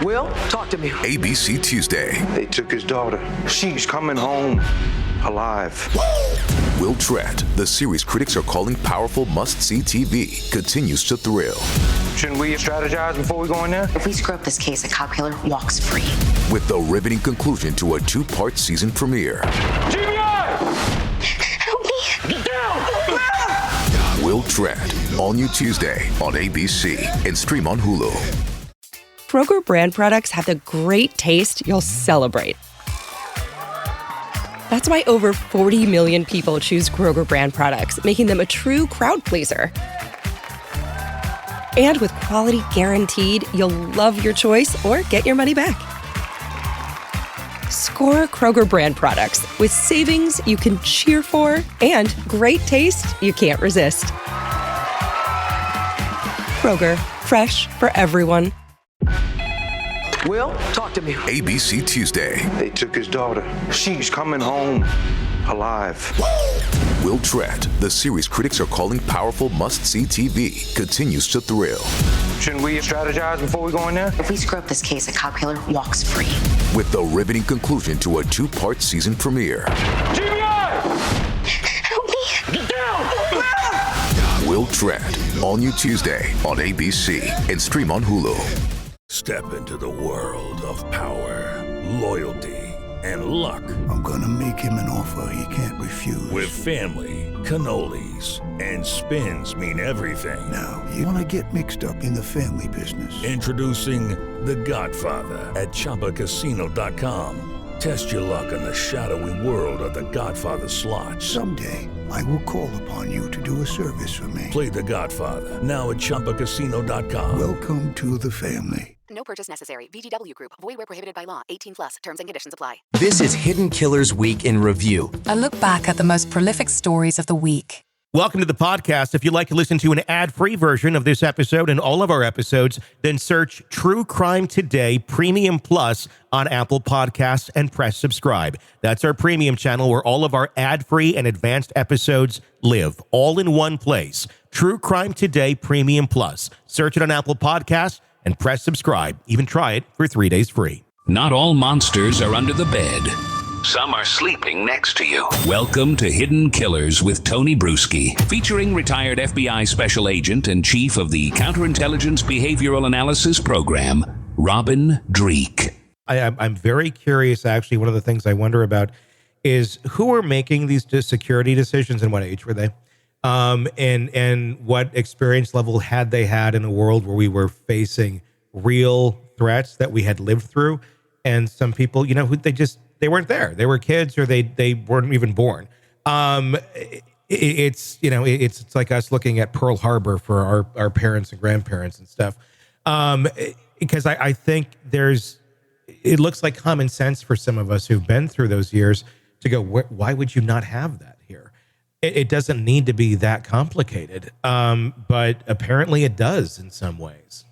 Will, talk to me. ABC Tuesday. They took his daughter. She's coming home alive. Will Trent, the series critics are calling powerful must-see TV, continues to thrill. Shouldn't we strategize before we go in there? If we screw up this case, a cop killer walks free. With the riveting conclusion to a 2-part season premiere. GBI! Help me! Get down! Will Trent, all new Tuesday on ABC and stream on Hulu. Kroger brand products have the great taste you'll celebrate. That's why over 40 million people choose Kroger brand products, making them a true crowd pleaser. And with quality guaranteed, you'll love your choice or get your money back. Score Kroger brand products with savings you can cheer for and great taste you can't resist. Kroger, fresh for everyone. Will, talk to me. ABC Tuesday. They took his daughter. She's coming home alive. Will Trent, the series critics are calling powerful must-see TV, continues to thrill. Shouldn't we strategize before we go in there? If we screw up this case, a cop killer walks free. With the riveting conclusion to a 2-part season premiere. GBI! Help me! Get down! Will Trent, all new Tuesday on ABC and stream on Hulu. Step into the world of power, loyalty, and luck. I'm gonna make him an offer he can't refuse. With family, cannolis, and spins mean everything. Now, you wanna get mixed up in the family business. Introducing The Godfather at ChumbaCasino.com. Test your luck in the shadowy world of The Godfather slot. Someday, I will call upon you to do a service for me. Play The Godfather, now at ChumbaCasino.com. Welcome to the family. No purchase necessary. VGW Group. Void where prohibited by law. 18 plus. Terms and conditions apply. This is Hidden Killers Week in Review. A look back at the most prolific stories of the week. Welcome to the podcast. If you'd like to listen to an ad-free version of this episode and all of our episodes, then search True Crime Today Premium Plus on Apple Podcasts and press subscribe. That's our premium channel where all of our ad-free and advanced episodes live, all in one place. True Crime Today Premium Plus. Search it on Apple Podcasts and press subscribe. Even try it for 3 days free. Not all monsters are under the bed. Some are sleeping next to you. Welcome to Hidden Killers with Tony Brueski, featuring retired FBI Special Agent and Chief of the Counterintelligence Behavioral Analysis Program, Robin Dreeke. I'm very curious, actually. One of the things I wonder about is who were making these security decisions and what age were they? And what experience level had they had in a world where we were facing real threats that we had lived through? And some people, you know, they weren't there. They were kids or they weren't even born. It's like us looking at Pearl Harbor for our parents and grandparents and stuff. Because I think it looks like common sense for some of us who've been through those years to go, why would you not have that here? It doesn't need to be that complicated. But apparently it does in some ways.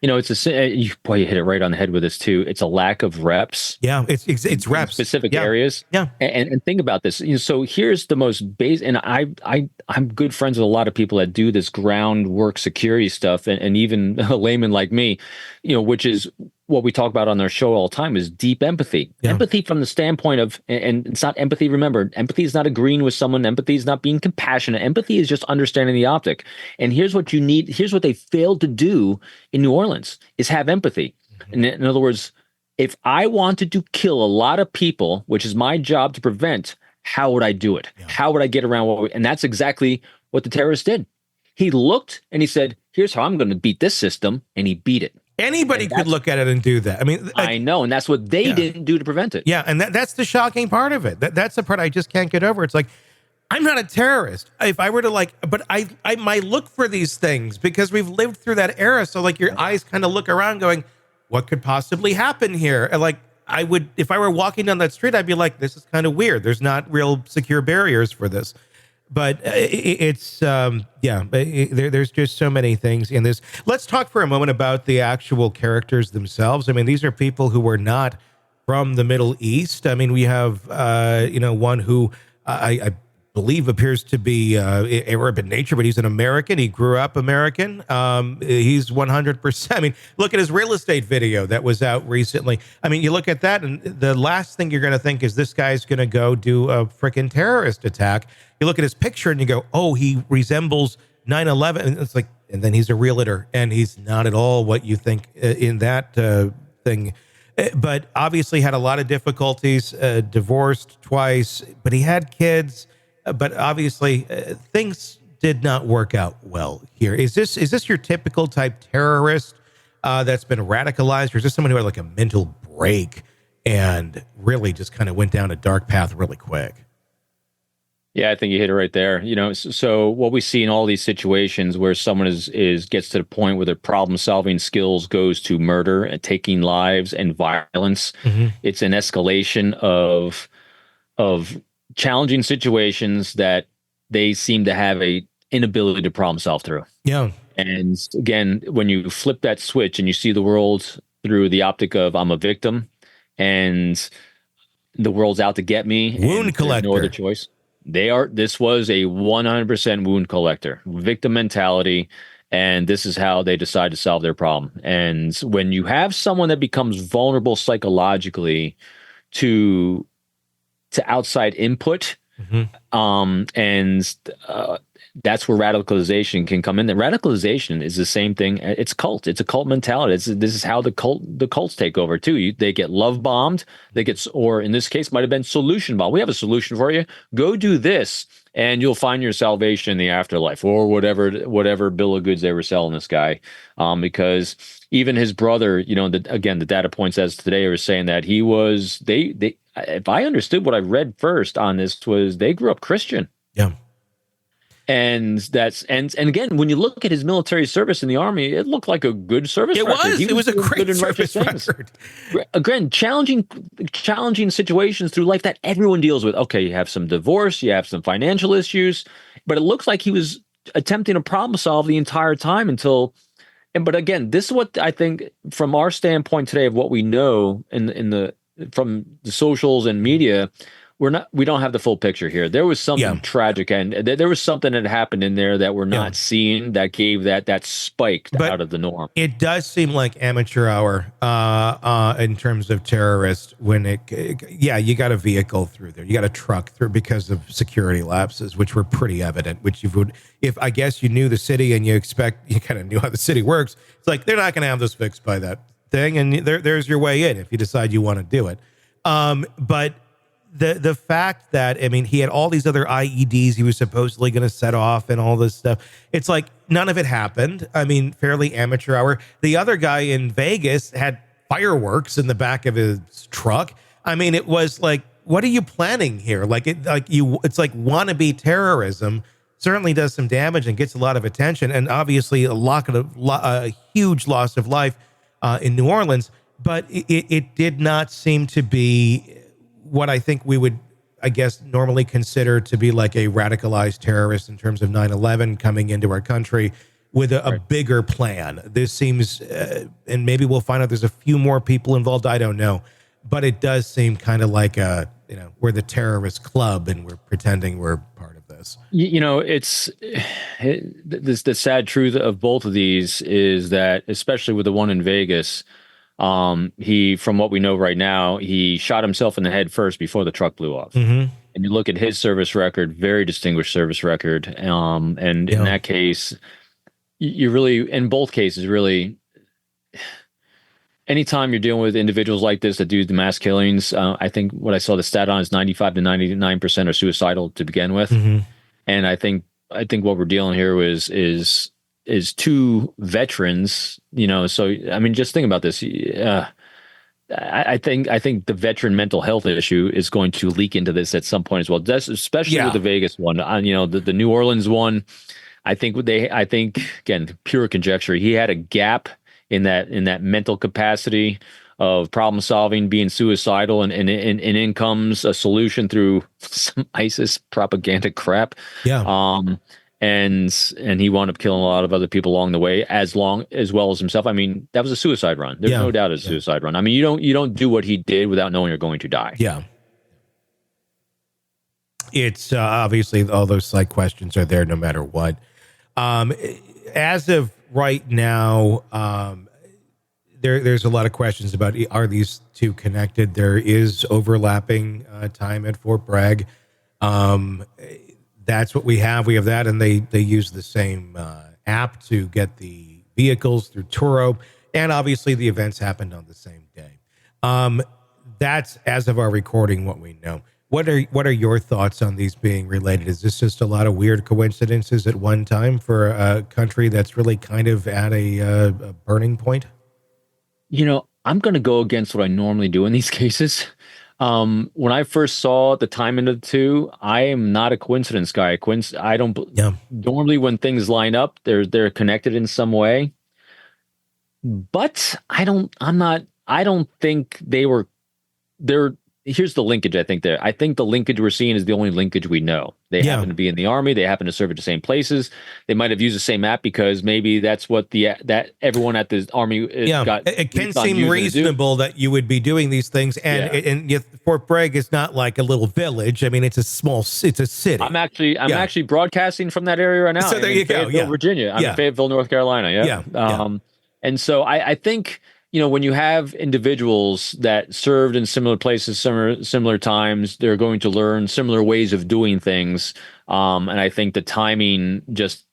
You know, you hit it right on the head with this too. It's a lack of reps. Yeah, it's reps. Specific areas. Yeah. And think about this. So here's the most base, and I'm good friends with a lot of people that do this groundwork security stuff, and even a layman like me, you know, which is what we talk about on our show all the time is deep empathy. Yeah. Empathy from the standpoint of, and it's not empathy, remember, empathy is not agreeing with someone. Empathy is not being compassionate. Empathy is just understanding the optic. And here's what you need. Here's what they failed to do in New Orleans is have empathy. Mm-hmm. In other words, if I wanted to kill a lot of people, which is my job to prevent, how would I do it? Yeah. How would I get around and that's exactly what the terrorist did. He looked and he said, here's how I'm going to beat this system. And he beat it. Anybody could look at it and do that. I mean, I know, and that's what they didn't do to prevent it. Yeah, and that's the shocking part of it. That's the part I just can't get over. It's like, I'm not a terrorist. If I were to but I might look for these things because we've lived through that era. So like your eyes kind of look around going, what could possibly happen here? And like I would, if I were walking down that street, I'd be like, this is kind of weird. There's not real secure barriers for this. But there's just so many things in this. Let's talk for a moment about the actual characters themselves. I mean, these are people who were not from the Middle East. I mean, we have, one who I believe appears to be Arab in nature, but he's an American. He grew up American. He's 100%. I mean, look at his real estate video that was out recently. I mean, you look at that, and the last thing you're going to think is this guy's going to go do a freaking terrorist attack. You look at his picture and you go, oh, he resembles 9/11. And it's like, and then he's a realtor, and he's not at all what you think in that thing. But obviously had a lot of difficulties, divorced twice, but he had kids. But obviously things did not work out well here. Is this your typical type terrorist that's been radicalized, or is this someone who had like a mental break and really just kind of went down a dark path really quick? Yeah, I think you hit it right there. You know, so what we see in all these situations where someone gets to the point where their problem solving skills goes to murder and taking lives and violence, it's an escalation of challenging situations that they seem to have a inability to problem solve through. Yeah. And again, when you flip that switch and you see the world through the optic of I'm a victim and the world's out to get me, wound collector, no other choice. This was a 100% wound collector, victim mentality, and this is how they decide to solve their problem. And when you have someone that becomes vulnerable psychologically to outside input, that's where radicalization can come in. The radicalization is the same thing. It's cult. It's a cult mentality. This is how the cults take over too. They get love bombed. Or in this case, might have been solution bombed. We have a solution for you. Go do this, and you'll find your salvation in the afterlife, or whatever bill of goods they were selling this guy. Because even his brother, you know, the data points as today are saying that he was. They. If I understood what I read first on this was they grew up Christian. Yeah. And again, when you look at his military service in the Army, it looked like a good service record. It was a great service record. Again, challenging situations through life that everyone deals with. Okay, you have some divorce, you have some financial issues, but it looks like he was attempting to problem solve the entire time but again, this is what I think from our standpoint today of what we know from the socials and media, we don't have the full picture here. There was something tragic, and there was something that happened in there that we're not seeing that gave that spike out of the norm. It does seem like amateur hour in terms of terrorists when you got a vehicle through there, you got a truck through because of security lapses, which were pretty evident, which if I guess you knew the city and you kind of knew how the city works, it's like, they're not going to have this fixed by that thing. And there's your way in if you decide you want to do it. But the fact that, I mean, he had all these other IEDs he was supposedly going to set off and all this stuff. It's like none of it happened. I mean, fairly amateur hour. The other guy in Vegas had fireworks in the back of his truck. I mean, it was like, what are you planning here? It's like wannabe terrorism. Certainly does some damage and gets a lot of attention, and obviously a huge loss of life in New Orleans. But it did not seem to be what I think we would, I guess, normally consider to be like a radicalized terrorist in terms of 9/11 coming into our country with a bigger plan. This seems, and maybe we'll find out there's a few more people involved. I don't know, but it does seem kind of like we're the terrorist club and we're pretending we're part of this. You know, the sad truth of both of these is that, especially with the one in Vegas, he, from what we know right now, he shot himself in the head first before the truck blew off. And you look at his service record, very distinguished service record. And in that case, you really, in both cases, really, anytime you're dealing with individuals like this that do the mass killings, I think what I saw the stat on is 95 to 99% are suicidal to begin with. And I think what we're dealing here is two veterans, you know. So I mean, just think about this. I think the veteran mental health issue is going to leak into this at some point as well. That's especially with the Vegas one. You know, the New Orleans one. I think again, pure conjecture. He had a gap in that mental capacity of problem solving, being suicidal, and in comes a solution through some ISIS propaganda crap. And he wound up killing a lot of other people along the way, as well as himself. I mean, that was a suicide run. There's no doubt it's a suicide run. I mean, you don't do what he did without knowing you're going to die. It's obviously all those psych questions are there no matter what. As of right now, there's a lot of questions about, are these two connected? There is overlapping time at Fort Bragg. That's what we have. We have that, and they use the same app to get the vehicles through Turo, and obviously the events happened on the same day. That's, as of our recording, what we know. What are your thoughts on these being related? Is this just a lot of weird coincidences at one time for a country that's really kind of at a burning point? I'm going to go against what I normally do in these cases. When I first saw the timing of the two, I am not a coincidence guy. I don't. Yeah. Normally, when things line up, they're connected in some way. But I don't think they were. Here's the linkage. I think the linkage we're seeing is the only linkage we know. They happen to be in the Army. They happen to serve at the same places. They might have used the same app because maybe that's what that everyone at the Army got. It can seem reasonable that you would be doing these things, and yet Fort Bragg is not like a little village. I mean, it's a city. I'm actually broadcasting from that area right now. So there you go. Virginia. I'm in Fayetteville, North Carolina. And so I think, when you have individuals that served in similar places, similar times, they're going to learn similar ways of doing things. And I think the timing is,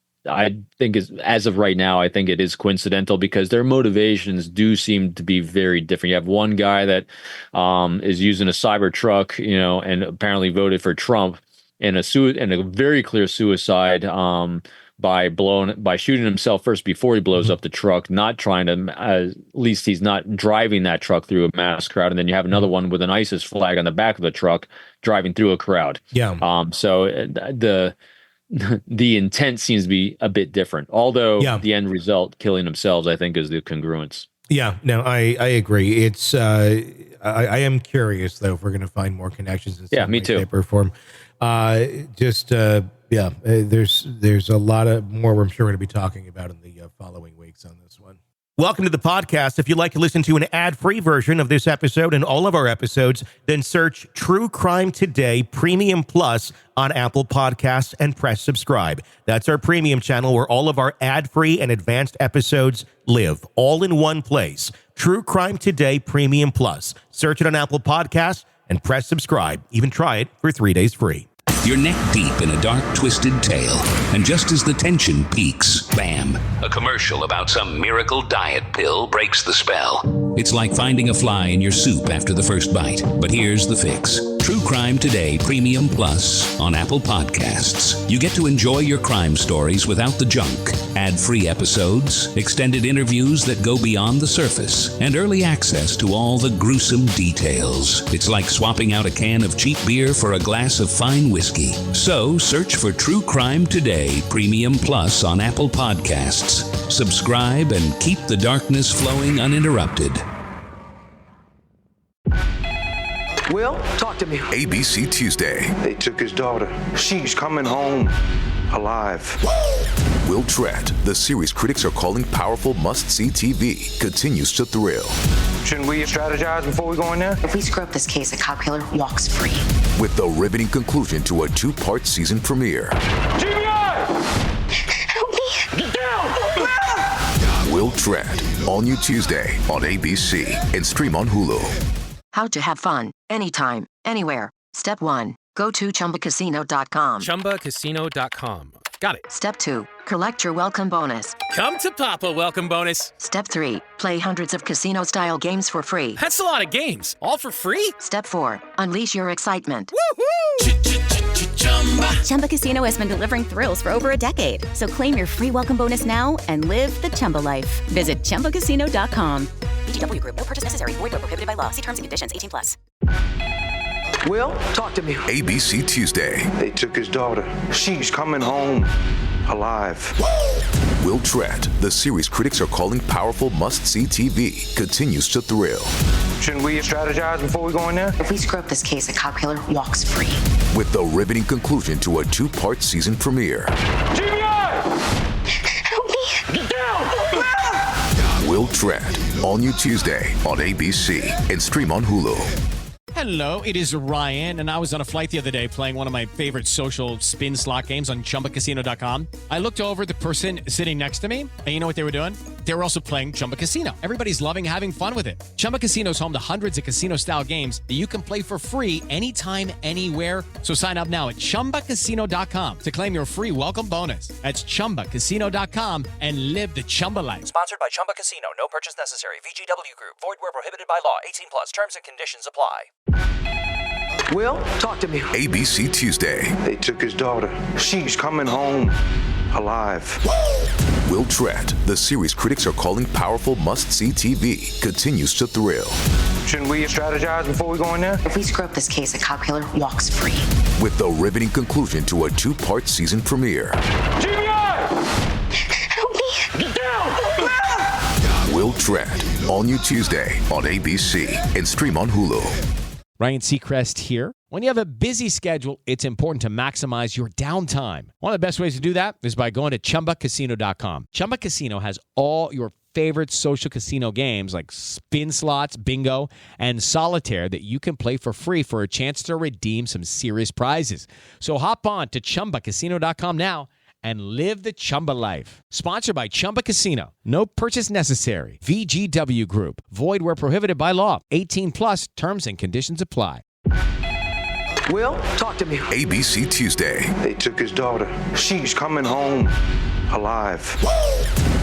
as of right now, I think it is coincidental because their motivations do seem to be very different. You have one guy that is using a cyber truck, and apparently voted for Trump in a very clear suicide, by shooting himself first before he blows up the truck, not trying to, at least he's not driving that truck through a mass crowd. And then you have another one with an ISIS flag on the back of the truck driving through a crowd. So the intent seems to be a bit different, although the end result, killing themselves, I think is the congruence. Yeah, no, I agree. It's I am curious though if we're going to find more connections in some way, shape, or form. There's a lot of more I'm sure we're going to be talking about in the following weeks on this one. Welcome to the podcast. If you'd like to listen to an ad-free version of this episode and all of our episodes, then search True Crime Today Premium Plus on Apple Podcasts and press subscribe. That's our premium channel where all of our ad-free and advanced episodes live, all in one place. True Crime Today Premium Plus. Search it on Apple Podcasts and press subscribe. Even try it for 3 days free. You're neck deep in a dark, twisted tale, and just as the tension peaks, bam, a commercial about some miracle diet pill breaks the spell. It's like finding a fly in your soup after the first bite. But here's the fix. True Crime Today Premium Plus on Apple Podcasts. You get to enjoy your crime stories without the junk. Ad-free episodes, extended interviews that go beyond the surface, and early access to all the gruesome details. It's like swapping out a can of cheap beer for a glass of fine whiskey. So search for True Crime Today Premium Plus on Apple Podcasts. Subscribe and keep the darkness flowing uninterrupted. Will, talk to me. ABC Tuesday. They took his daughter. She's coming home alive. Will Tratt, the series critics are calling powerful must-see TV, continues to thrill. Shouldn't we strategize before we go in there? If we screw up this case, a cop killer walks free. With the riveting conclusion to a 2-part season premiere. GBI! Help me! Get down! Will Tratt, all new Tuesday on ABC and stream on Hulu. How to have fun, anytime, anywhere. Step 1. Go to ChumbaCasino.com. ChumbaCasino.com. Got it. Step 2. Collect your welcome bonus. Come to Papa welcome bonus. Step 3. Play hundreds of casino-style games for free. That's a lot of games. All for free? Step 4. Unleash your excitement. Woohoo! Chumba Casino has been delivering thrills for over a decade. So claim your free welcome bonus now and live the Chumba life. Visit ChumbaCasino.com. VGW Group. No purchase necessary. Void where prohibited by law. See terms and conditions. 18+. Will, talk to me. ABC Tuesday. They took his daughter. She's coming home alive. Will Tratt, the series critics are calling powerful must-see TV, continues to thrill. Shouldn't we strategize before we go in there? If we screw up this case, a cop killer walks free. With the riveting conclusion to a 2-part season premiere. GBI! Help me! Get down! Will Tratt, all new Tuesday on ABC and stream on Hulu. Hello, it is Ryan, and I was on a flight the other day playing one of my favorite social spin slot games on ChumbaCasino.com. I looked over at the person sitting next to me, and you know what they were doing? They were also playing Chumba Casino. Everybody's loving having fun with it. Chumba Casino is home to hundreds of casino-style games that you can play for free anytime, anywhere. So sign up now at ChumbaCasino.com to claim your free welcome bonus. That's ChumbaCasino.com and live the Chumba life. Sponsored by Chumba Casino. No purchase necessary. VGW Group. Void where prohibited by law. 18 plus. Terms and conditions apply. Will, talk to me. ABC Tuesday. They took his daughter. She's coming home alive. Will Tratt, the series critics are calling powerful must-see TV, continues to thrill. Shouldn't we strategize before we go in there? If we screw up this case, a cop killer walks free. With the riveting conclusion to a 2-part season premiere. Help me! Get down! Will Tratt, all new Tuesday on ABC and stream on Hulu. Ryan Seacrest here. When you have a busy schedule, it's important to maximize your downtime. One of the best ways to do that is by going to ChumbaCasino.com. Chumba Casino has all your favorite social casino games like spin slots, bingo, and solitaire that you can play for free for a chance to redeem some serious prizes. So hop on to ChumbaCasino.com now and live the Chumba life. Sponsored by Chumba Casino. No purchase necessary. VGW Group. Void where prohibited by law. 18 plus. Terms and conditions apply. Will, talk to me. ABC Tuesday. They took his daughter. She's coming home alive.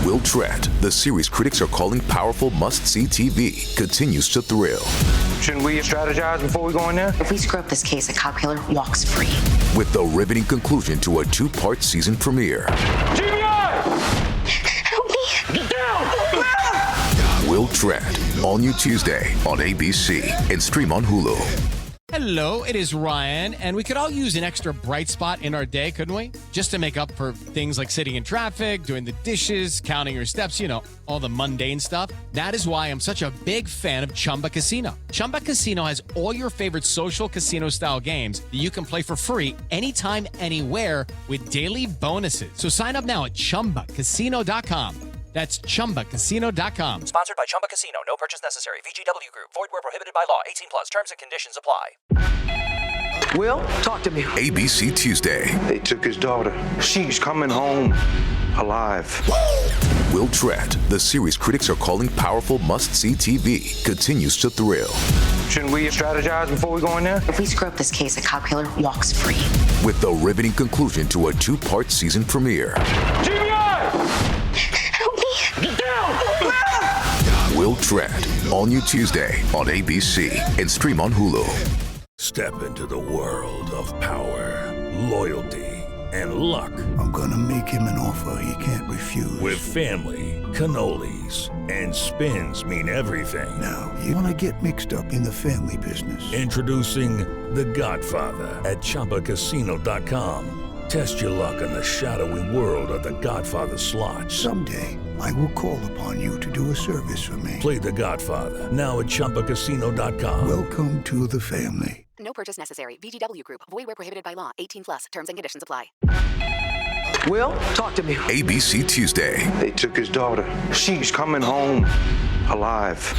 Will Tratt, the series critics are calling powerful must-see TV, continues to thrill. Shouldn't we strategize before we go in there? If we screw up this case, a cop killer walks free. With the riveting conclusion to a 2-part season premiere. Help me! Get down! Will Tratt, all new Tuesday on ABC and stream on Hulu. Hello, it is Ryan, and we could all use an extra bright spot in our day, couldn't we? Just to make up for things like sitting in traffic, doing the dishes, counting your steps, you know, all the mundane stuff. That is why I'm such a big fan of Chumba Casino. Chumba Casino has all your favorite social casino-style games that you can play for free anytime, anywhere with daily bonuses. So sign up now at ChumbaCasino.com. That's ChumbaCasino.com. Sponsored by Chumba Casino. No purchase necessary. VGW Group. Void where prohibited by law. 18 plus. Terms and conditions apply. Will, talk to me. ABC Tuesday. They took his daughter. She's coming home alive. Will Tratt, the series critics are calling powerful must-see TV, continues to thrill. Shouldn't we strategize before we go in there? If we screw up this case, a cop killer walks free. With the riveting conclusion to a 2-part season premiere. Help me! Get down! Will Tratt, all new Tuesday on ABC and stream on Hulu. Step into the world of power, loyalty, and luck. I'm gonna make him an offer he can't refuse. With family, cannolis, and spins mean everything. Now, you wanna get mixed up in the family business. Introducing The Godfather at ChumbaCasino.com. Test your luck in the shadowy world of The Godfather slot. Someday, I will call upon you to do a service for me. Play The Godfather now at ChumbaCasino.com. Welcome to the family. No purchase necessary. VGW Group. Void where prohibited by law. 18 plus. Terms and conditions apply. Will, talk to me. ABC Tuesday. They took his daughter. She's coming home alive.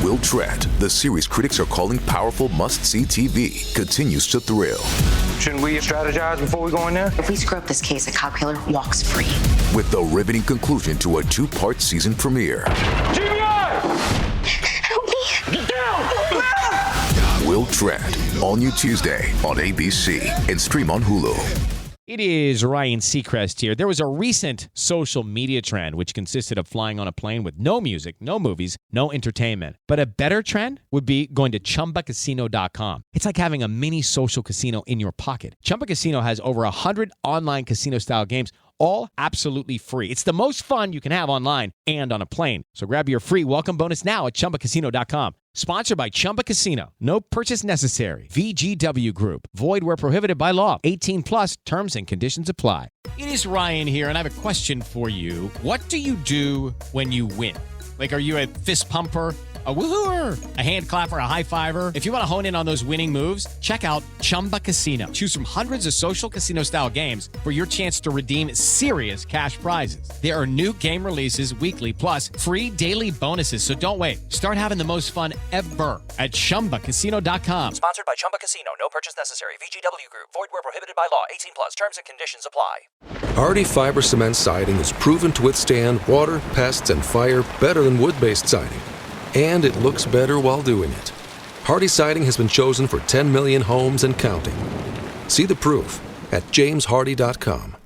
Will Tratt, the series critics are calling powerful must-see TV, continues to thrill. Shouldn't we strategize before we go in there? If we screw up this case, a cop killer walks free. With the riveting conclusion to a 2-part season premiere. Help me! Get down! Will Tratt, all new Tuesday on ABC and stream on Hulu. It is Ryan Seacrest here. There was a recent social media trend which consisted of flying on a plane with no music, no movies, no entertainment. But a better trend would be going to ChumbaCasino.com. It's like having a mini social casino in your pocket. Chumba Casino has over 100 online casino-style games, all absolutely free. It's the most fun you can have online and on a plane. So grab your free welcome bonus now at ChumbaCasino.com. Sponsored by Chumba Casino. No purchase necessary. VGW Group. Void where prohibited by law. 18 plus. Terms and conditions apply. It is Ryan here, and I have a question for you. What do you do when you win? Like, are you a fist pumper? A woohooer, a hand clapper, a high fiver. If you want to hone in on those winning moves, check out Chumba Casino. Choose from hundreds of social casino style games for your chance to redeem serious cash prizes. There are new game releases weekly, plus free daily bonuses. So don't wait. Start having the most fun ever at ChumbaCasino.com. Sponsored by Chumba Casino. No purchase necessary. VGW Group. Void where prohibited by law. 18 plus. Terms and conditions apply. Hardy Fiber Cement Siding is proven to withstand water, pests, and fire better than wood-based siding. And it looks better while doing it. Hardy Siding has been chosen for 10 million homes and counting. See the proof at jameshardy.com.